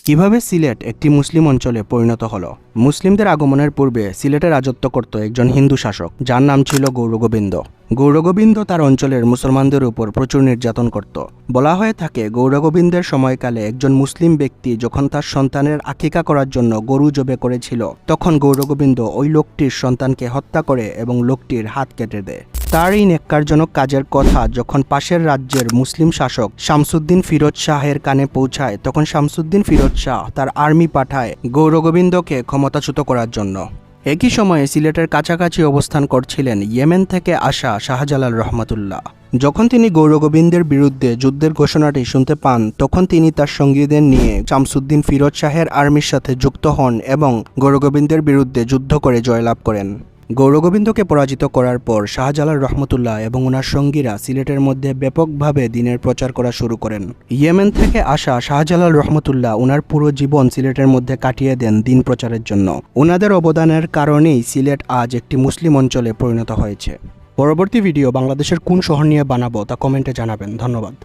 কিভাবে সিলেট একটি মুসলিম অঞ্চলে পরিণত হলো। মুসলিমদের আগমনের পূর্বে সিলেটে রাজত্ব করত একজন হিন্দু শাসক, যার নাম ছিল গৌরগোবিন্দ। গৌরগোবিন্দ তার অঞ্চলের মুসলমানদের উপর প্রচুর নির্যাতন করত। বলা হয়ে থাকে, গৌরগোবিন্দের সময়কালে একজন মুসলিম ব্যক্তি যখন তার সন্তানের আকিকা করার জন্য গরু জবে করেছিল, তখন গৌরগোবিন্দ ওই লোকটির সন্তানকে হত্যা করে এবং লোকটির হাত কেটে দেয়। তার এই নেক্কারজনক কাজের কথা যখন পাশের রাজ্যের মুসলিম শাসক শামসুদ্দিন ফিরোজ শাহের কানে পৌঁছায়, তখন শামসুদ্দিন ফিরোজ শাহ তার আর্মি পাঠায় গৌরগোবিন্দকে ক্ষমতাচ্যুত করার জন্য। একই সময়ে সিলেটের কাছাকাছি অবস্থান করছিলেন ইয়েমেন থেকে আসা শাহজালাল রহমাতুল্লাহ। যখন তিনি গৌরগোবিন্দের বিরুদ্ধে যুদ্ধের ঘোষণাটি শুনতে পান, তখন তিনি তার সঙ্গীদের নিয়ে শামসুদ্দিন ফিরোজ শাহের আর্মির সাথে যুক্ত হন এবং গৌরগোবিন্দের বিরুদ্ধে যুদ্ধ করে জয়লাভ করেন। গৌরগোবিন্দকে পরাজিত করার পর শাহজালাল রহমতুল্লাহ এবং ওনার সঙ্গীরা সিলেটের মধ্যে ব্যাপকভাবে দ্বীনের প্রচার করা শুরু করেন। ইয়েমেন থেকে আসা শাহজালাল রহমতুল্লাহ ওনার পুরো জীবন সিলেটের মধ্যে কাটিয়ে দেন দ্বীন প্রচারের জন্য। ওনাদের অবদানের কারণেই সিলেট আজ একটি মুসলিম অঞ্চলে পরিণত হয়েছে। পরবর্তী ভিডিও বাংলাদেশের কোন শহর নিয়ে বানাবো তা কমেন্টে জানাবেন। ধন্যবাদ।